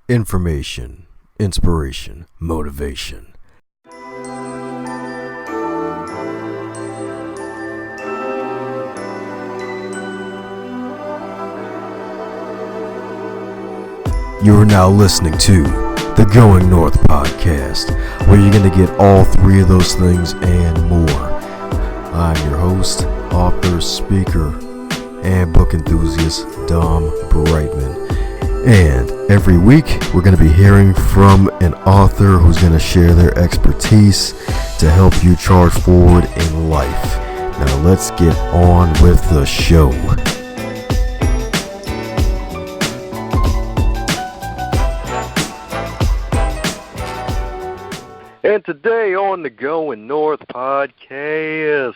Information, inspiration, motivation. You are now listening to the Going North podcast, where you're going to get all three of those things and more. I'm your host, author, speaker, and book enthusiast, Dom Brightman. And every week, we're going to be hearing from an author who's going to share their expertise to help you charge forward in life. Now let's get on with the show. And today on the Going North podcast,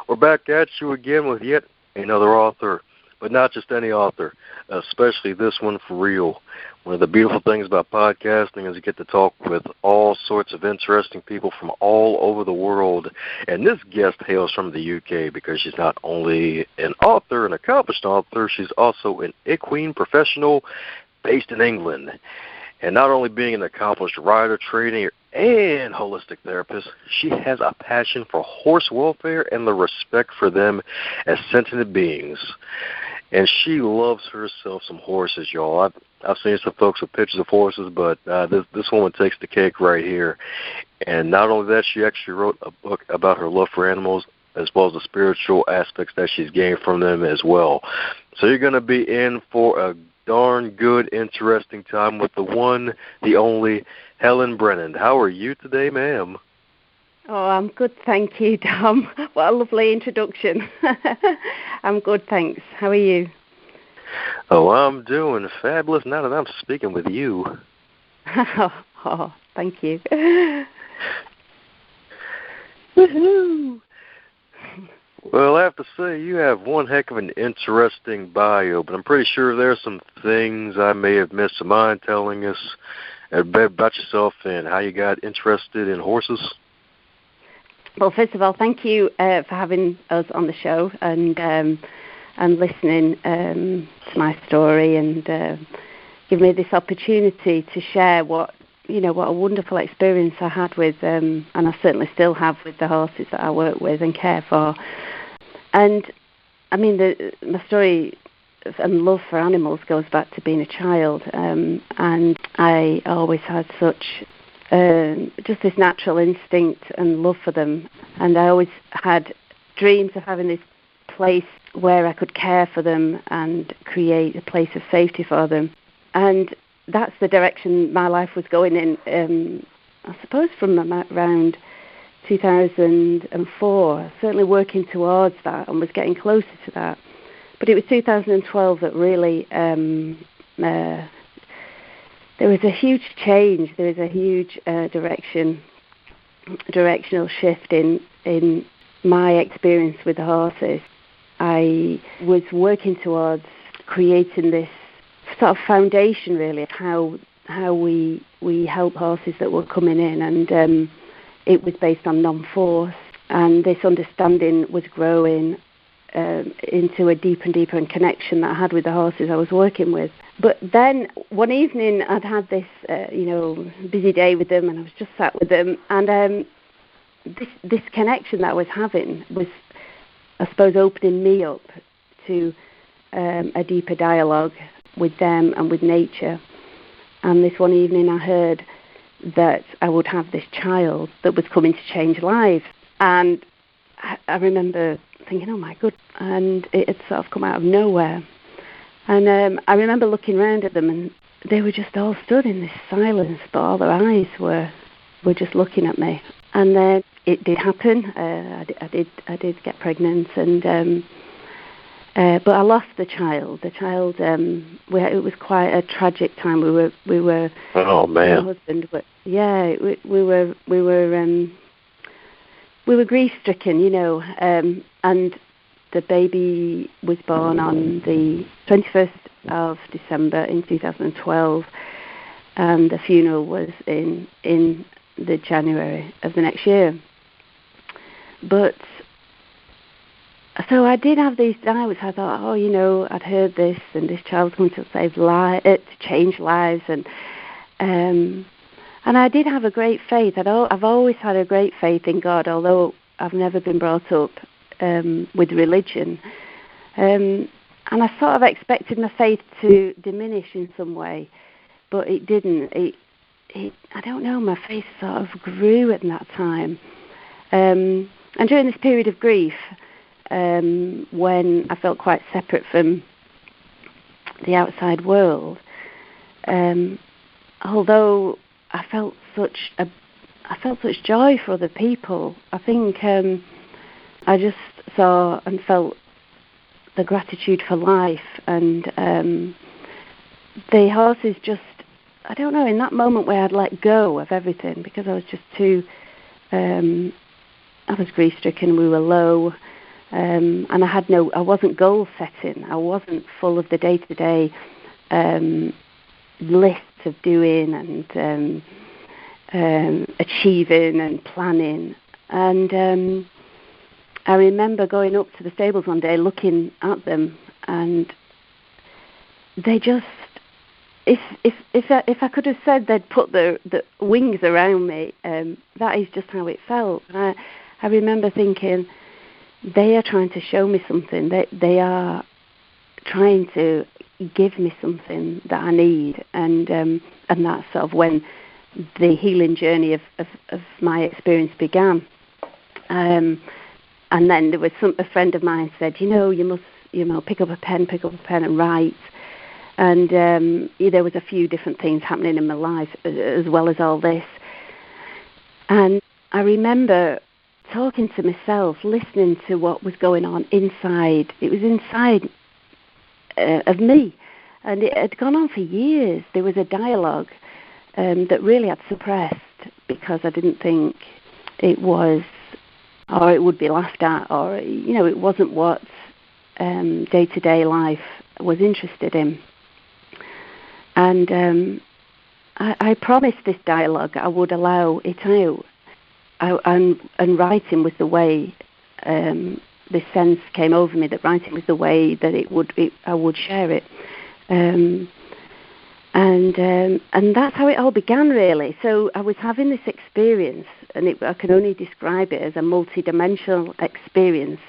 we're back at you again with yet another author, but not just any author, especially this one for real. One of the beautiful things about podcasting is you get to talk with all sorts of interesting people from all over the world. And this guest hails from the UK because she's not only an author, an accomplished author, she's also an equine professional based in England. And not only being an accomplished rider, trainer, and holistic therapist, she has a passion for horse welfare and the respect for them as sentient beings. And she loves herself some horses, y'all. I've seen some folks with pictures of horses, but this woman takes the cake right here. And not only that, she actually wrote a book about her love for animals, as well as the spiritual aspects that she's gained from them as well. So you're going to be in for a darn good, interesting time with the one, the only, Helen Brennand. How are you today, ma'am? Oh, I'm good, thank you, Dom. What a lovely introduction. I'm good, thanks. How are you? Oh, I'm doing fabulous now that I'm speaking with you. Oh, thank you. Woohoo! Well, I have to say, you have one heck of an interesting bio, but I'm pretty sure there's some things I may have missed. Do you mind telling us a bit about yourself and how you got interested in horses? Well, first of all, thank you for having us on the show and listening to my story and giving me this opportunity to share what a wonderful experience I had with, and I certainly still have with the horses that I work with and care for. And, I mean, my story and love for animals goes back to being a child, and I always had such just this natural instinct and love for them. And I always had dreams of having this place where I could care for them and create a place of safety for them. And that's the direction my life was going in, I suppose from around 2004, certainly working towards that and was getting closer to that. But it was 2012 that really there was a huge change. There was a huge directional shift in my experience with the horses. I was working towards creating this sort of foundation, really, of how we help horses that were coming in, and it was based on nonforce, and this understanding was growing into a deeper and deeper connection that I had with the horses I was working with. But then one evening I'd had this, busy day with them, and I was just sat with them, and this connection that I was having was, I suppose, opening me up to a deeper dialogue with them and with nature. And this one evening I heard that I would have this child that was coming to change lives. And I remember thinking, oh my God, and it had sort of come out of nowhere. And I remember looking around at them, and they were just all stood in this silence, but all their eyes were just looking at me. And then it did happen. I did get pregnant, and but I lost the child. The child, it was quite a tragic time. We were. Oh man. My husband, we were grief-stricken, and the baby was born on the 21st of December in 2012, and the funeral was in the January of the next year. But so I did have these doubts. I thought, I'd heard this, and this child's going to change lives, and And I did have a great faith. I've always had a great faith in God, although I've never been brought up with religion. And I sort of expected my faith to diminish in some way, but it didn't. I don't know, my faith sort of grew at that time. And during this period of grief, when I felt quite separate from the outside world, although I felt such joy for other people, I think I just saw and felt the gratitude for life, and the horses just, I don't know, in that moment where I'd let go of everything because I was just too, I was grief-stricken, we were low, and I wasn't goal setting, I wasn't full of the day-to-day lists of doing and achieving and planning. And I remember going up to the stables one day, looking at them, and they just, if I could have said they'd put the wings around me, that is just how it felt. And I remember thinking, they are trying to show me something. They are trying to give me something that I need, and that's sort of when the healing journey of my experience began. And then there was a friend of mine said, you must, pick up a pen and write. And there was a few different things happening in my life as well as all this. And I remember talking to myself, listening to what was going on inside. It was inside of me. And it had gone on for years. There was a dialogue that really I'd suppressed because I didn't think it was, or it would be laughed at, or, it wasn't what day-to-day life was interested in. And I promised this dialogue I would allow it out. And writing was the way, this sense came over me that writing was the way that I would share it. And that's how it all began, really. So I was having this experience, and I can only describe it as a multi-dimensional experience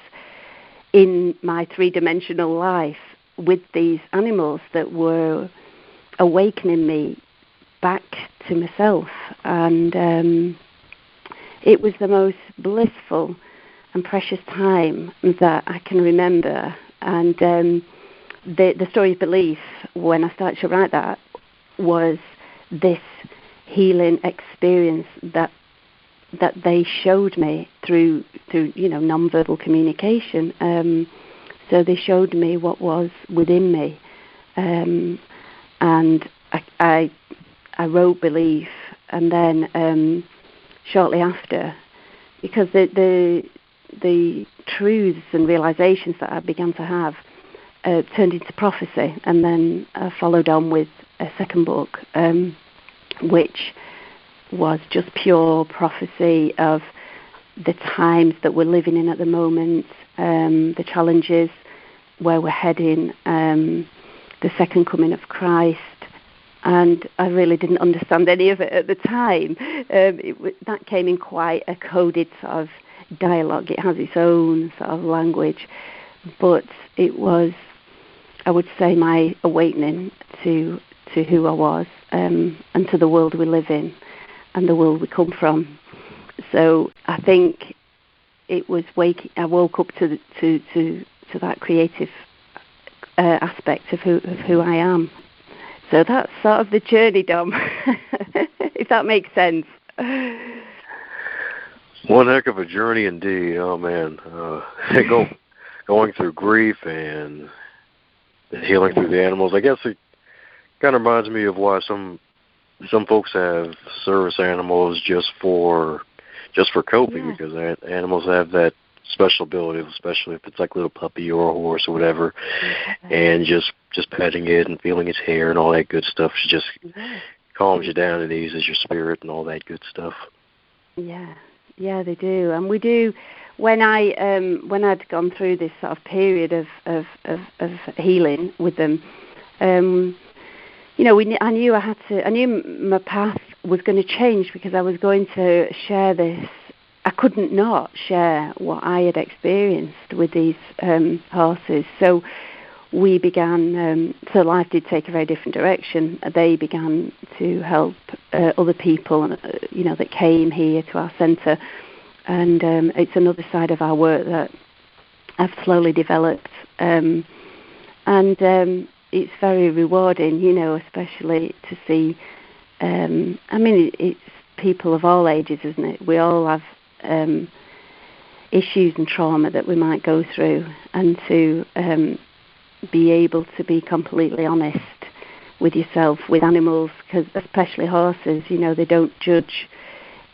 in my three-dimensional life with these animals that were awakening me back to myself. And it was the most blissful and precious time that I can remember. And the story of belief, when I started to write that, was this healing experience that they showed me through non-verbal communication. So they showed me what was within me, and I wrote belief, and then shortly after, because the truths and realizations that I began to have turned into prophecy, and then followed on with a second book, which was just pure prophecy of the times that we're living in at the moment, the challenges, where we're heading, the second coming of Christ. And I really didn't understand any of it at the time. That came in quite a coded sort of dialogue. It has its own sort of language. But it was, I would say, my awakening to who I was, and to the world we live in and the world we come from. So I think it was I woke up to that creative aspect of who I am. So that's sort of the journey, Dom, if that makes sense. One heck of a journey indeed. Oh, man. Going through grief and healing through the animals. I guess it kind of reminds me of why some folks have service animals just for coping, because animals have that special ability, especially if it's like a little puppy or a horse or whatever, and just petting it and feeling its hair and all that good stuff just calms you down and eases your spirit and all that good stuff. Yeah, they do, and we do. When I'd gone through this sort of period of healing with them, I knew my path was going to change because I was going to share this. I couldn't not share what I had experienced with these horses. So we began, so life did take a very different direction. They began to help other people, that came here to our centre. And it's another side of our work that I've slowly developed. And it's very rewarding, especially to see, it's people of all ages, isn't it? We all have issues and trauma that we might go through, and to be able to be completely honest with yourself, with animals, because especially horses, they don't judge.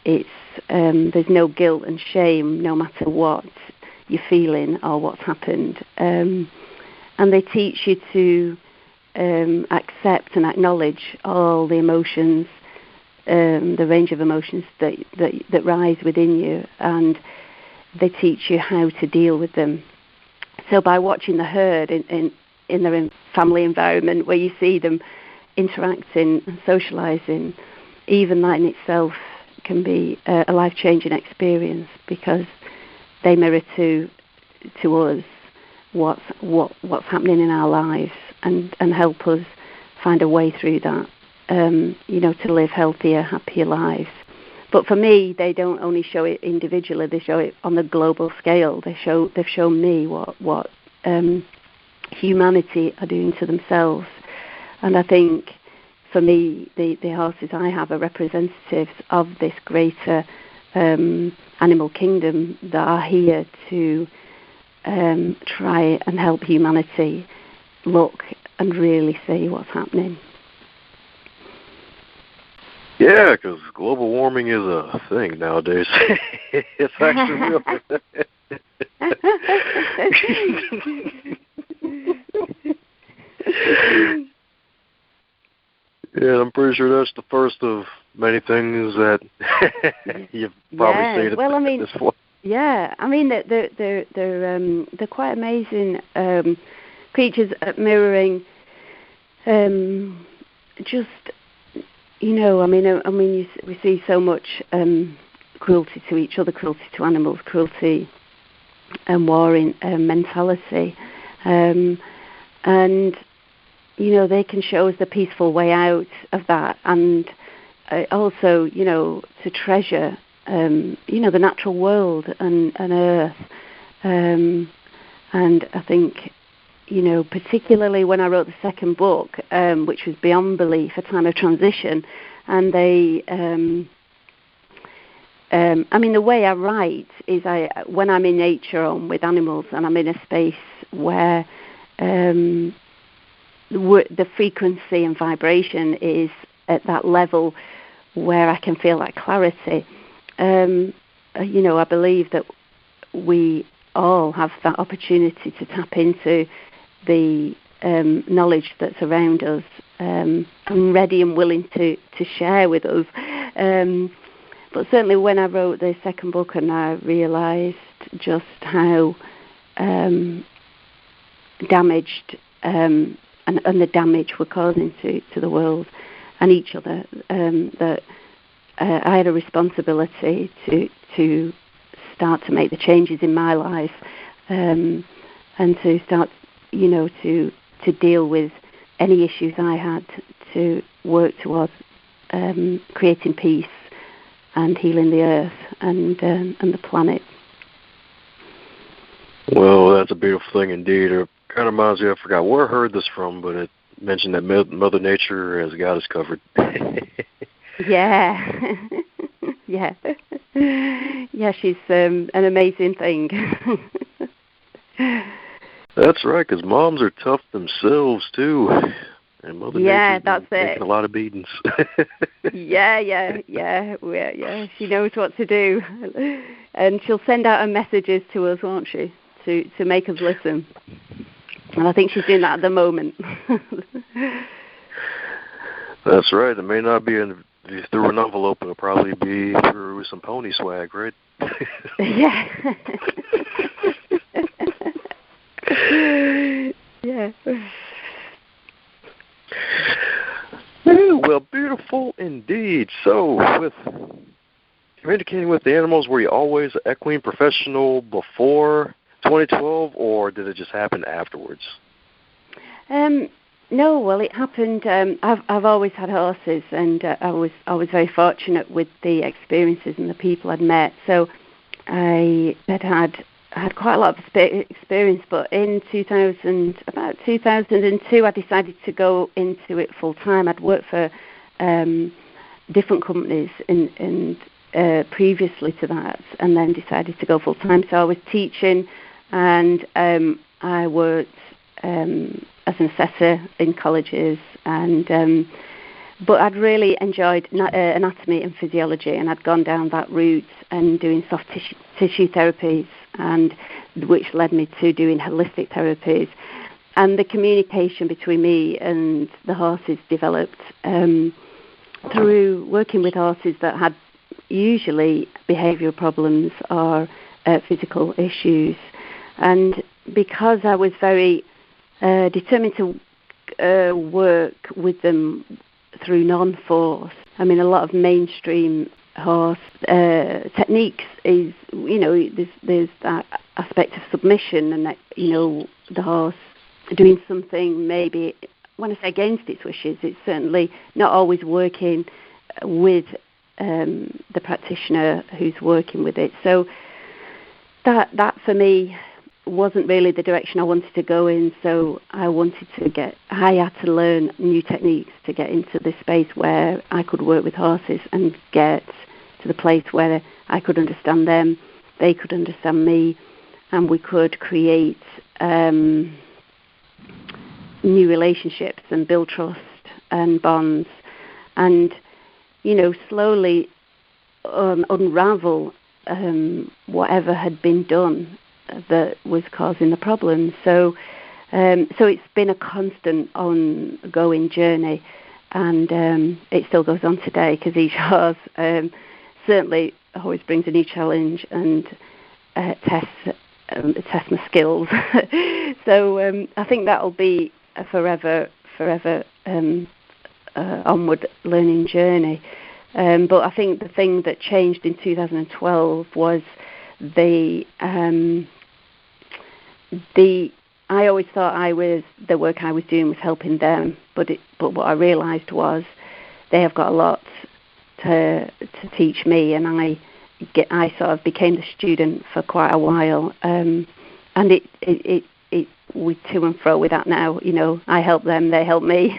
It's there's no guilt and shame, no matter what you're feeling or what's happened, and they teach you to accept and acknowledge all the emotions, the range of emotions that rise within you, and they teach you how to deal with them. So by watching the herd in their family environment, where you see them interacting and socialising, even that in itself can be a life-changing experience, because they mirror to us what's happening in our lives, and help us find a way through that, to live healthier, happier lives. But for me, they don't only show it individually; they show it on the global scale. They've shown me what humanity are doing to themselves, and I think for me, the horses I have are representatives of this greater animal kingdom that are here to try and help humanity look and really see what's happening. Yeah, because global warming is a thing nowadays. It's actually real. Yeah, I'm pretty sure that's the first of many things that you've probably seen at this point. Yeah, they're quite amazing creatures at mirroring. We see so much cruelty to each other, cruelty to animals, cruelty and warring mentality, and they can show us the peaceful way out of that, and also to treasure the natural world and earth, and I think particularly when I wrote the second book, which was Beyond Belief, A Time of Transition, and they the way I write is when I'm in nature or with animals, and I'm in a space where the frequency and vibration is at that level where I can feel that clarity. I believe that we all have that opportunity to tap into the knowledge that's around us, and ready and willing to share with us. But certainly when I wrote the second book, and I realised just how damaged and the damage we're causing to the world and each other, that I had a responsibility to start to make the changes in my life, and to start, to deal with any issues I had, to work towards creating peace and healing the earth and the planet. Well, that's a beautiful thing indeed. It kind of reminds me, I forgot where I heard this from, but it mentioned that Mother Nature has got us covered. Yeah. Yeah. Yeah, she's an amazing thing. That's right, because moms are tough themselves, too. And Mother Nature's taking a lot of beatings. Yeah. She knows what to do. And she'll send out her messages to us, won't she, to make us listen. And I think she's doing that at the moment. That's right. It may not be through an envelope. It'll probably be through some pony swag, right? Yeah. Yeah. Beautiful indeed. So, with communicating with the animals, were you always an equine professional before 2012, or did it just happen afterwards? No, well, it happened. I've always had horses, and I was very fortunate with the experiences and the people I'd met. So I had quite a lot of experience. But in about 2002, I decided to go into it full time. I'd worked for different companies in previously to that, and then decided to go full time. So I was teaching, and I worked as an assessor in colleges, and but I'd really enjoyed anatomy and physiology, and I'd gone down that route and doing soft tissue therapies, and which led me to doing holistic therapies. And the communication between me and the horses developed through working with horses that had usually behavioural problems or physical issues. And because I was very determined to work with them through nonforce, I mean, a lot of mainstream horse techniques is, there's that aspect of submission, and that, the horse doing something maybe, when I say against its wishes, it's certainly not always working with the practitioner who's working with it. So that for me wasn't really the direction I wanted to go in. So I had to learn new techniques to get into this space where I could work with horses and get to the place where I could understand them, they could understand me, and we could create new relationships and build trust and bonds, and slowly unravel whatever had been done that was causing the problems. So it's been a constant ongoing journey, and it still goes on today, because each horse certainly always brings a new challenge and tests my skills. So I think that'll be a forever onward learning journey. But I think the thing that changed in 2012 was I always thought the work I was doing was helping them, but what I realised was they have got a lot to teach me, and I sort of became the student for quite a while, and we to and fro with that now. I help them, they help me,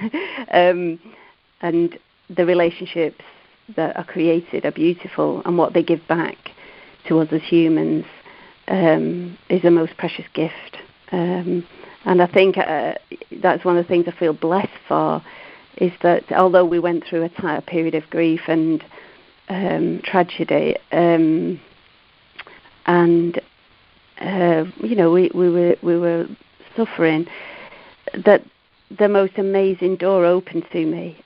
and the relationships that are created are beautiful, and what they give back to us as humans is the most precious gift. And I think that's one of the things I feel blessed for, is that although we went through a period of grief and tragedy, and we were suffering, that the most amazing door opened to me.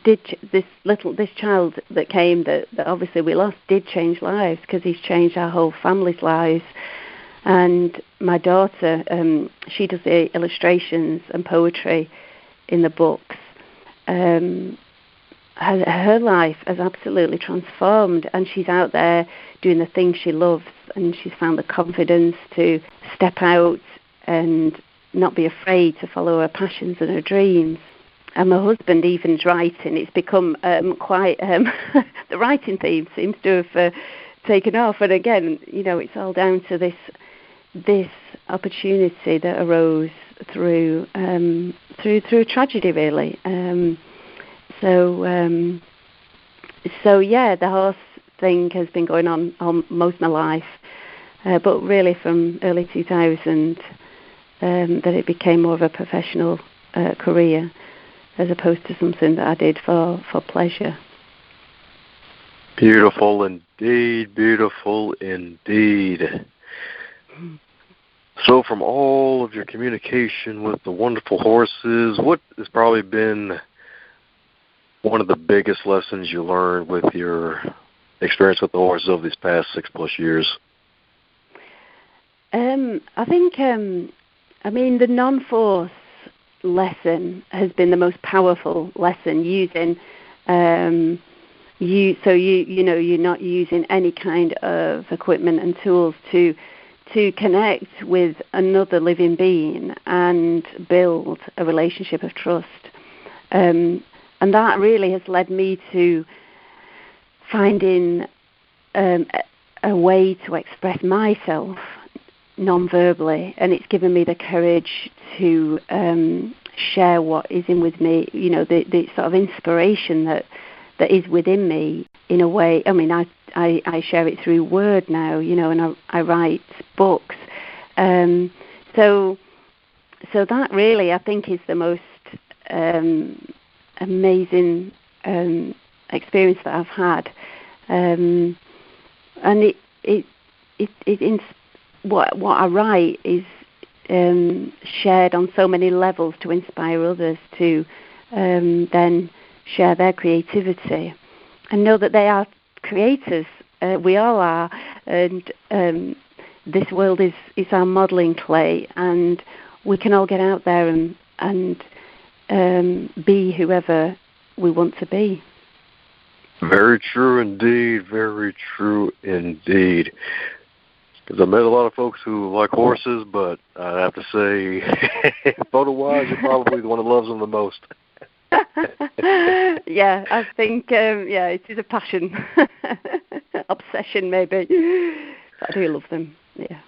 This child that came, that obviously we lost, did change lives, because he's changed our whole family's lives. And my daughter, she does the illustrations and poetry in the books. Her life has absolutely transformed, and she's out there doing the things she loves, and she's found the confidence to step out and not be afraid to follow her passions and her dreams. And my husband even's writing. It's become quite the writing theme seems to have taken off. And again, it's all down to this opportunity that arose through a tragedy, really. So yeah, the horse thing has been going on most of my life, but really from early 2000. That it became more of a professional career, as opposed to something that I did for pleasure. Beautiful indeed, beautiful indeed. So from all of your communication with the wonderful horses, what has probably been one of the biggest lessons you learned with your experience with the horses over these past 6+ years? I think the non-force lesson has been the most powerful lesson, using You're not using any kind of equipment and tools to connect with another living being and build a relationship of trust. And that really has led me to finding a way to express myself non-verbally, and it's given me the courage to share what is in with me, the sort of inspiration that is within me in a way. I mean, I share it through word now, and I write books. So that really, I think, is the most amazing experience that I've had. And what I write is shared on so many levels to inspire others to then share their creativity and know that they are creators. We all are, and this world is our modelling clay, and we can all get out there and be whoever we want to be. Very true indeed. Very true indeed. Because I've met a lot of folks who like horses, but I have to say, photo-wise, you're probably the one that loves them the most. Yeah, I think, it is a passion. Obsession, maybe. But I do love them. Yeah,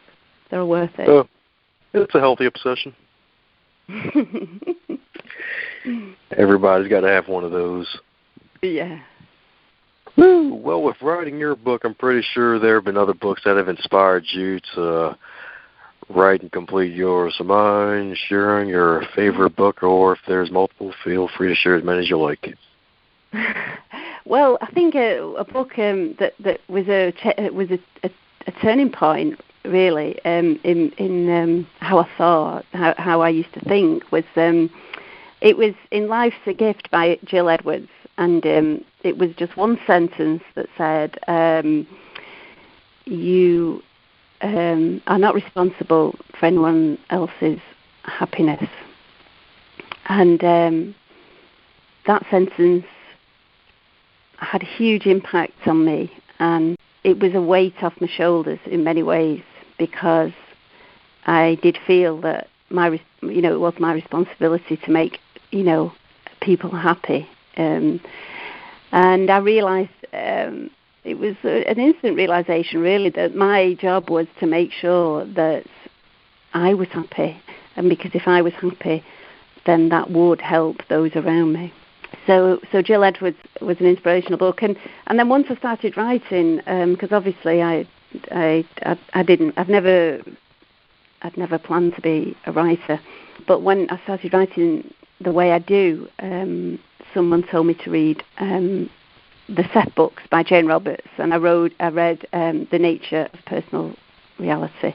they're worth it. It's a healthy obsession. Everybody's got to have one of those. Yeah. Woo. Well, with writing your book, I'm pretty sure there have been other books that have inspired you to write and complete yours. So mind sharing your favorite book, or if there's multiple, feel free to share as many as you like. Well, I think a book that was a turning point, really, in how I thought, how I used to think, was it was In Life's a Gift by Jill Edwards. And it was just one sentence that said, you are not responsible for anyone else's happiness. And that sentence had a huge impact on me. And it was a weight off my shoulders in many ways, because I did feel that it was my responsibility to make, people happy. And I realised it was an instant realisation, really, that my job was to make sure that I was happy. And because if I was happy, then that would help those around me. So Jill Edwards was an inspirational book. And then once I started writing, because obviously I'd never planned to be a writer. But when I started writing the way I do, someone told me to read the Set books by Jane Roberts, and I read The Nature of Personal Reality,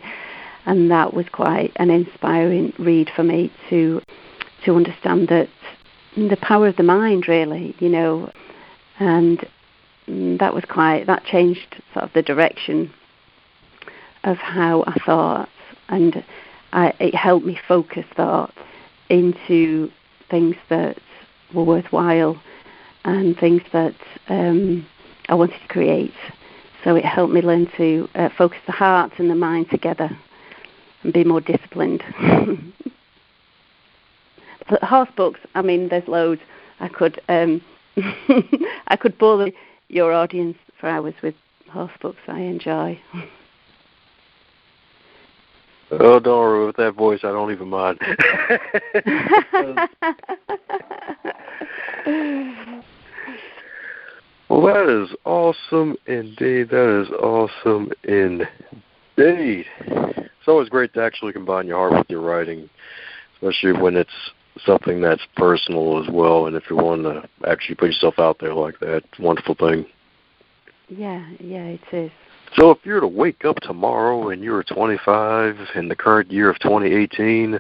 and that was quite an inspiring read for me to understand that the power of the mind, really, and that changed sort of the direction of how I thought, and it helped me focus thoughts into things that were worthwhile and things that I wanted to create. So it helped me learn to focus the heart and the mind together and be more disciplined. But horse books, I mean, there's loads. I could I could bore your audience for hours with horse books I enjoy. Oh, don't worry, with that voice, I don't even mind. Well, that is awesome indeed. That is awesome indeed. It's always great to actually combine your heart with your writing, especially when it's something that's personal as well, and if you're willing to actually put yourself out there like that, it's a wonderful thing. Yeah, it is. So if you were to wake up tomorrow and you were 25 in the current year of 2018,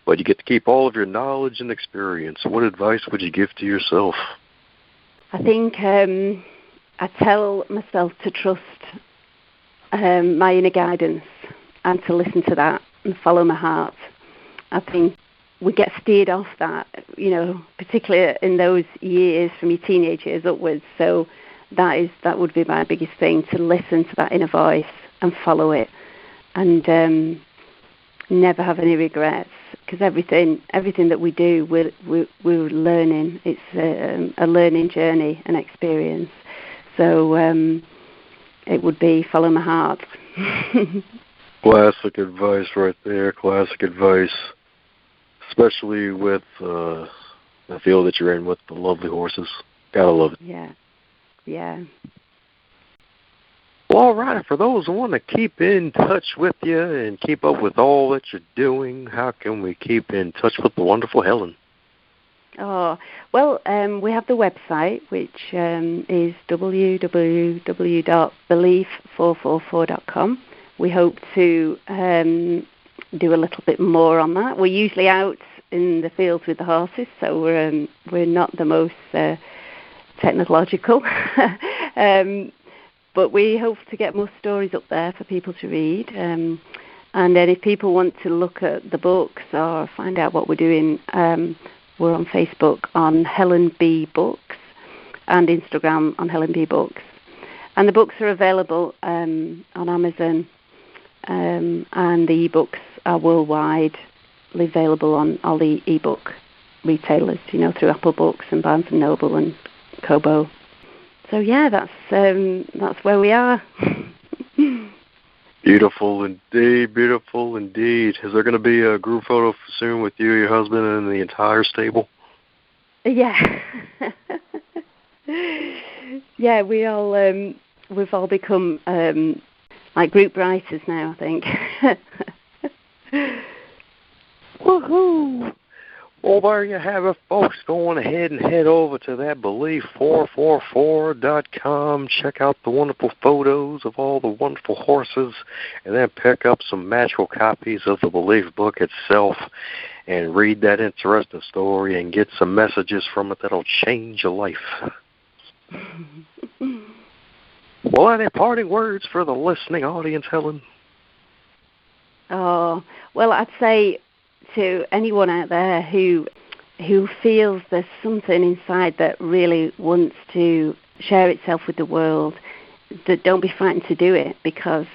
but you get to keep all of your knowledge and experience, what advice would you give to yourself? I think I tell myself to trust my inner guidance and to listen to that and follow my heart. I think we get steered off that, particularly in those years from your teenage years upwards. So that would be my biggest thing, to listen to that inner voice and follow it, and never have any regrets, because everything that we do, we're learning. It's a learning journey, an experience. So it would be follow my heart. Classic advice right there, classic advice, especially with the field that you're in with the lovely horses. Gotta love it. Yeah. Well, all right, for those who want to keep in touch with you and keep up with all that you're doing, how can we keep in touch with the wonderful Helen? Oh, well, we have the website, which is www.belief444.com. We hope to do a little bit more on that. We're usually out in the fields with the horses, so we're not the most technological. But we hope to get more stories up there for people to read. And then if people want to look at the books or find out what we're doing, we're on Facebook on Helen B Books and Instagram on Helen B Books. And the books are available on Amazon, and the ebooks are worldwide available on all the ebook retailers, through Apple Books and Barnes & Noble and Kobo. So yeah, that's where we are. Beautiful indeed, beautiful indeed. Is there going to be a group photo soon with you, your husband, and the entire stable? Yeah. Yeah, we've all become like group writers now, I think. Woohoo! Well, there you have it, folks. Go on ahead and head over to that belief444.com. Check out the wonderful photos of all the wonderful horses, and then pick up some magical copies of the Belief book itself and read that interesting story and get some messages from it that'll change your life. Well, any parting words for the listening audience, Helen? Oh, well, I'd say to anyone out there who feels there's something inside that really wants to share itself with the world, that don't be frightened to do it, because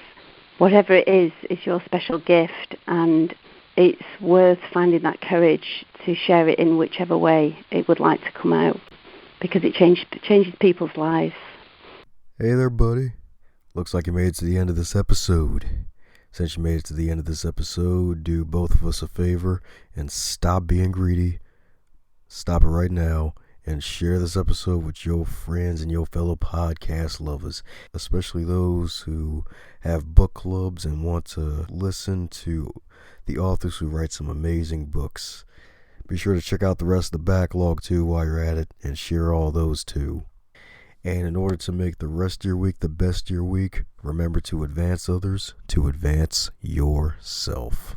whatever it is your special gift, and it's worth finding that courage to share it in whichever way it would like to come out, because it changes people's lives. Hey there, buddy. Looks like you made it to the end of this episode. Since you made it to the end of this episode, do both of us a favor and stop being greedy. Stop it right now and share this episode with your friends and your fellow podcast lovers, especially those who have book clubs and want to listen to the authors who write some amazing books. Be sure to check out the rest of the backlog too while you're at it, and share all those too. And in order to make the rest of your week the best of your week, remember to advance others, to advance yourself.